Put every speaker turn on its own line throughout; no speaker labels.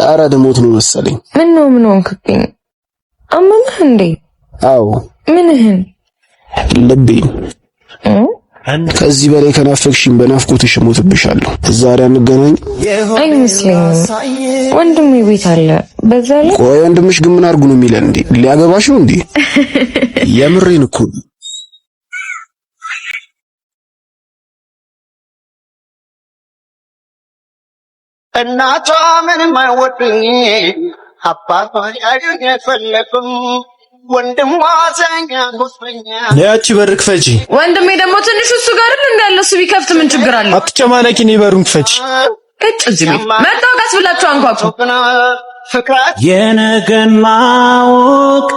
ኧረ ደሞት ነው መሰለኝ።
ምን ሆንክብኝ? አመመህ እንዴ?
አዎ።
ምንህን?
ልቤን። ከዚህ በላይ ከናፈቅሽኝ በናፍቆትሽ እሞትብሻለሁ። ዛሬ አንገናኝ?
አይመስለኝም። ወንድሜ ቤት አለ። በዛ ላይ
ቆይ ወንድምሽ ግን ምን አድርጉ ነው የሚለን እንዴ? ሊያገባሽ ነው እንዴ? የምሬን እኮ
እናቷ ምንም አይወዱኝ አባቷ ያዩኝ አይፈለጉም ወንድሟ ዘኛ ጎስበኛ
ያቺ በር ክፈቺ።
ወንድሜ ደግሞ ትንሽ እሱ ጋር እንዳለ እሱ ቢከፍት ምን ችግር አለ?
አትጨማለቂ፣ ነው በሩን ክፈቺ።
እዚህ ቤት መጣው ቀስ ብላችሁ አንኳኩ።
የነገን ማወቅ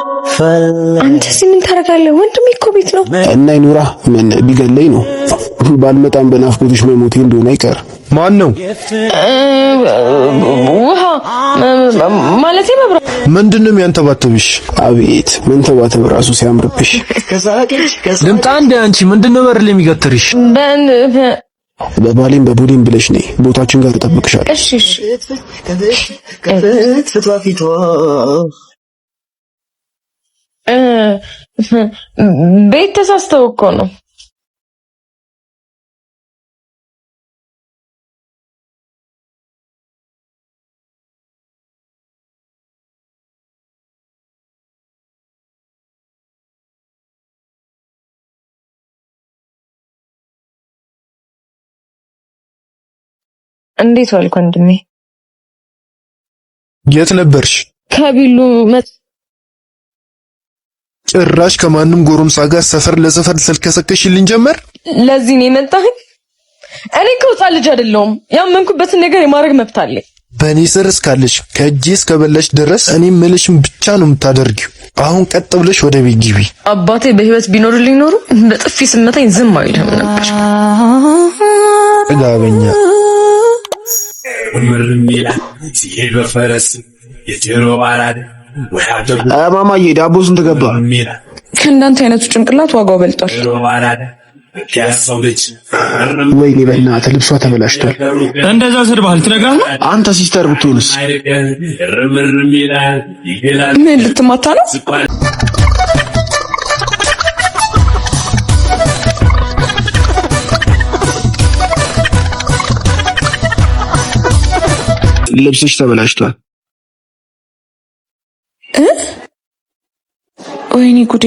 አንተ እዚህ ምን ታደርጋለህ? ወንድሜ እኮ ቤት ነው
እና ይኑራ። ምን ቢገለኝ ነው? ባልመጣም በናፍቆትሽ መሞቴ እንደሆነ አይቀር። ማን ነው?
ውሃ ማለት መብራት።
ምንድነው የሚያንተባተብሽ? አቤት መንተባተብ ራሱ ሲያምርብሽ። ልምጣ እንደ አንቺ ምንድነው በር ላይ የሚገትርሽ? በባሌም በቡድን ብለሽ ነይ፣ ቦታችን ጋር ተጠብቅሻለሁ።
እሺ ቤት ተሳስተው እኮ ነው። እንዴት ዋልክ ወንድሜ?
የት ነበርሽ?
ከቢሉ
ጭራሽ ከማንም ጎረምሳ ጋር ሰፈር ለሰፈር ልትከሰከሽልኝ ጀመር።
ለዚህ ነው የመጣህ? እኔ እኮ ሕፃን ልጅ አይደለሁም። ያመንኩበትን ነገር የማድረግ መብት አለኝ።
በእኔ ስር እስካለሽ ከእጄ እስከበላሽ ድረስ እኔ ምልሽም ብቻ ነው የምታደርጊው። አሁን ቀጥ ብለሽ ወደ ቤት ግቢ።
አባቴ በህይወት ቢኖርልኝ ኖሮ በጥፊ ስመታኝ ዝም አይልም ነበር።
ጥጋበኛ
ምርሚላ ሲሄድ በፈረስ የጀሮ ባራድ
ማማዬ ዳቦ ስንት ገባ?
ከእንዳንተ አይነቱ ጭንቅላት ዋጋው በልጧል።
ያሰው ልጅ
ወይኔ በእናትህ ልብሷ ተበላሽቷል።
እንደዛ ስርባል ትነግራለህ።
አንተ ሲስተር ብትሆንስ?
ምን ልትማታ ነው?
ልብስሽ ተበላሽቷል።
ወይኔ ጉዴ።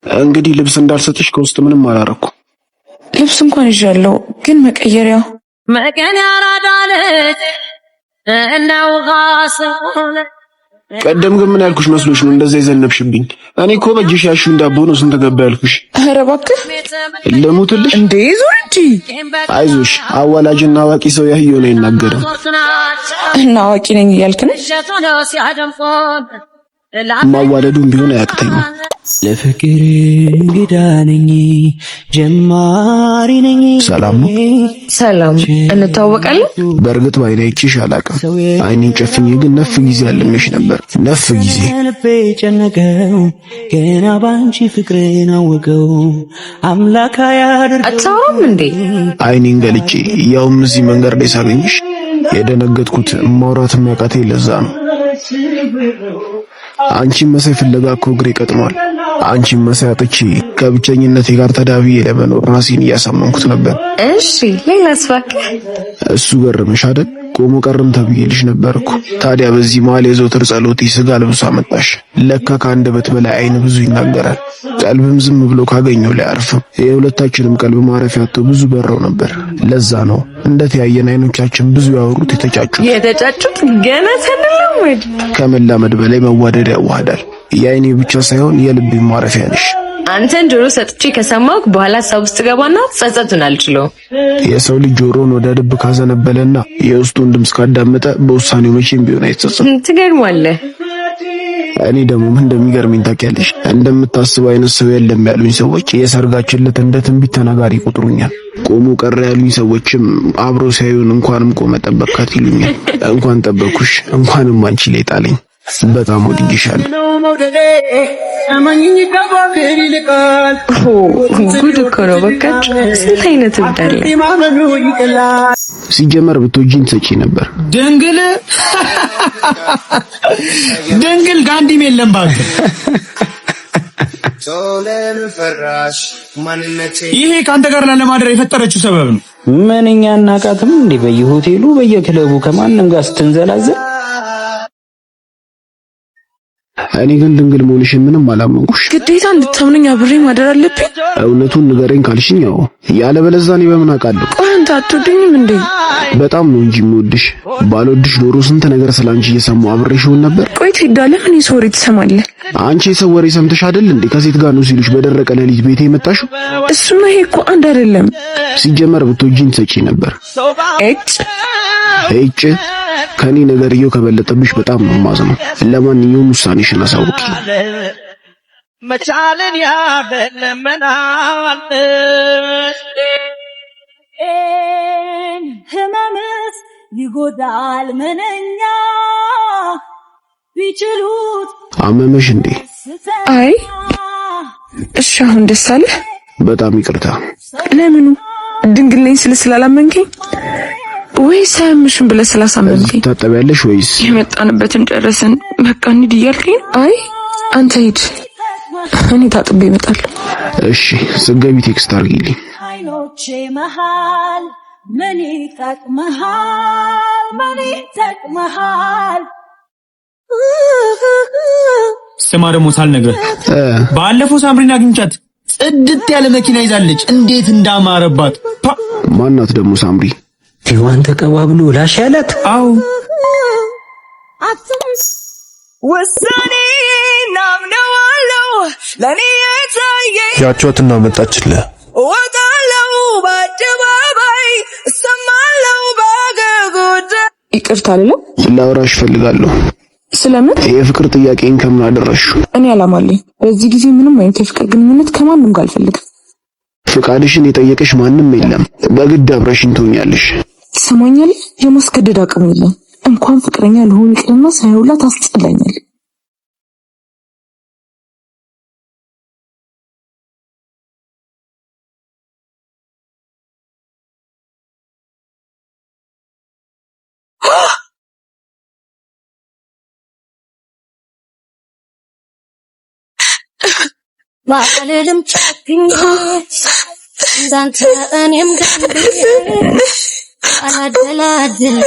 እንግዲህ ልብስ እንዳልሰጥሽ ከውስጥ ምንም አላረኩ።
ልብስ እንኳን ይዣለሁ፣ ግን መቀየሪያው
እናው
ቀደም ግን ምን ያልኩሽ መስሎሽ ነው እንደዛ የዘነብሽብኝ? እኔ እኮ በእጅሽ ያልሽው ዳቦ ነው ስንት ገባ ያልኩሽ።
ኧረ እባክህ
ልሙትልሽ
እንዴ? ዞር እንጂ።
አይዞሽ አዋላጅና አዋቂ ሰው ያህየው ነው ይናገራል።
እና አዋቂ ነኝ እያልክ ነው?
ማዋለዱም ቢሆን አያቅተኝም።
ለፍቅር እንግዳ ነኝ ጀማሪ ነኝ።
ሰላም ነው?
ሰላም። እንታወቃለን?
በእርግጥ ባይኔ አይቼሽ አላውቅም። አይኔን ጨፍኜ ግን ነፍ ጊዜ አለምሽ ነበር። ነፍ ጊዜ
ልቤ ጨነቀው ገና ባንቺ ፍቅርን አወቀው አምላክ ያድርገው።
አታወራም እንዴ?
አይኔን ገልጬ ያውም እዚህ መንገድ ላይ ሳገኝሽ የደነገጥኩት ማውራት የሚያቃተኝ ለዛ ነው። አንቺን መሳይ ፍለጋ እኮ እግሬ ቀጥኗል። አንቺን መሳይ አጥቼ ከብቸኝነቴ ጋር ተዳብዬ ለመኖር ራሴን እያሳመንኩት ነበር።
እሺ ሌላስ? እባክህ
እሱ ገረመሽ አይደል? ቆሞ ቀርም ተብዬልሽ ነበርኩ። ታዲያ በዚህ መሀል የዘውትር ጸሎቴ ስጋ ልብስ አመጣሽ። ለካ ከአንደበት በላይ አይን ብዙ ይናገራል። ቀልብም ዝም ብሎ ካገኘው ላይ አርፍም። የሁለታችንም ቀልብ ማረፊያ አጥቶ ብዙ በረው ነበር። ለዛ ነው እንደተያየን አይኖቻችን ብዙ ያወሩት የተጫጩት ገና ተንለምድ። ከመላመድ በላይ መዋደድ ያዋህዳል። የአይኔ ብቻ ሳይሆን የልቤ ማረፊያ ነሽ።
አንተን ጆሮ ሰጥቼ ከሰማሁት በኋላ ሀሳብ ውስጥ ገባና ጸጸቱን አልችለውም።
የሰው ልጅ ጆሮን ወደ ልብ ካዘነበለና የውስጡን ድምፅ ካዳመጠ በውሳኔው መቼም ቢሆን አይጸጸትም።
ትገርማለህ።
እኔ ደግሞ ምን እንደሚገርመኝ ታውቂያለሽ? እንደምታስበው አይነት ሰው የለም ያሉኝ ሰዎች የሰርጋችን ዕለት እንደ ትንቢት ተናጋሪ ቁጥሩኛል። ቆሞ ቀረ ያሉኝ ሰዎችም አብሮ ሲያዩን እንኳንም ቆመ ጠበቅካት ይሉኛል። እንኳን ጠበቅኩሽ፣ እንኳንም አንቺ ላይ ጣለኝ። በጣም ወድጄሻለሁ።
ጉድ እኮ ነው። በቃች ስንት አይነት እንዳለ።
ሲጀመር ብትወጂኝ ትሰጪ ነበር።
ድንግል ጋንዲም የለም ባንክ። ይሄ ከአንተ ጋር ላለማድረግ የፈጠረችው ሰበብ ነው።
ምንኛ እናቃትም እንዴ? በየሆቴሉ በየክለቡ ከማንም ጋር ስትንዘላዘል።
እኔ ግን ድንግል መሆንሽን ምንም አላመንኩሽ።
ግዴታ እንድታምነኝ አብሬ ማደር አለብኝ?
እውነቱን ንገረኝ ካልሽኝ ያው፣ ያለበለዚያ እኔ በምን አውቃለሁ?
ቆይ አንተ አትወደኝም እንዴ?
በጣም ነው እንጂ የምወድሽ። ባልወድሽ ኖሮ ስንት ነገር ስላንቺ እየሰማሁ አብሬሽ ሆን ነበር።
ቆይ ትሄዳለህ? ምን ሶሪ ትሰማለህ?
አንቺ የሰው ወሬ ሰምተሽ አይደል እንዴ ከሴት ጋር ነው ሲሉሽ በደረቀ ሌሊት ቤቴ የመጣሽው?
እሱማ ይሄ እኮ አንድ አይደለም።
ሲጀመር ብትወጂኝ ትሰጪ ነበር። እጭ ከኔ ነገርየው ከበለጠብሽ በጣም ነው የማዝነው። ለማንኛውም ውሳኔሽን አሳውቂ።
መቻልን ያበለመናል ህመምስ ይጎዳል ምንኛ ቢችሉት።
አመመሽ እንዴ?
አይ እሺ አሁን ደስ አለህ?
በጣም ይቅርታ።
ለምኑ? ድንግል ነኝ ስላላመንከኝ ወይስ አያምሽም ብለህ ስላሳመንከኝ?
ታጠቢያለሽ ወይስ?
የመጣንበትን ጨረስን በቃ እንሂድ እያልከኝ? አይ አንተ ሂድ፣ እኔ ታጥቤ እመጣለሁ።
እሺ ስትገቢ ቴክስት አድርጊልኝ።
አይኖቼ መሃል ምን ይጠቅመሃል? ምን ይጠቅመሃል?
ስማ ደግሞ ሳልነግርህ ባለፈው ሳምሪን አግኝቻት ጽድት ያለ መኪና ይዛለች። እንዴት እንዳማረባት!
ማናት ደግሞ ሳምሪ?
ፊዋን ተቀባብሎ ላሽ ያላት?
አው
ወሰኔ ናምነዋለው ለኔ የታየኝ
ያቻትና መጣችልህ።
ወጣለው በአደባባይ እሰማለው በገጉድ።
ይቅርታ አለ።
ላውራሽ ፈልጋለሁ።
ስለምን?
የፍቅር ጥያቄን ከምን አደረሽው?
እኔ አላማለኝ። በዚህ ጊዜ ምንም አይነት የፍቅር ግንኙነት ከማንም ጋር አልፈልግም።
ፍቃድሽን የጠየቀሽ ማንም የለም። በግድ አብረሽኝ ትሆኛለሽ።
ትሰማኛለህ? የማስገደድ አቅም የለም። እንኳን ፍቅረኛ ልሆን ይቅርና ሳይውላ ታስጠላኛል።
ባለልም ጫክኝ እንዳንተ እኔም ገንብ አላደላድል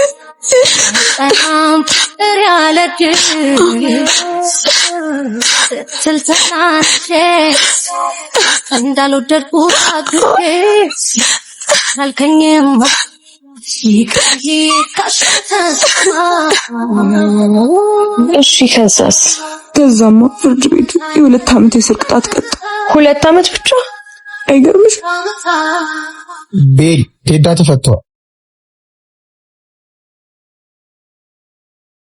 በጣም ፍቅር ያለድል ስልተናንቼ እንዳልወደድኩ አግዴ አልከኝም
እሺ ከዛስ? ከዛማ ፍርድ ቤቱ የ2 ዓመት የስር ቅጣት ቀጣ። 2 ዓመት ብቻ? አይገርምሽ?
ቤል ቴዳ ተፈቷል።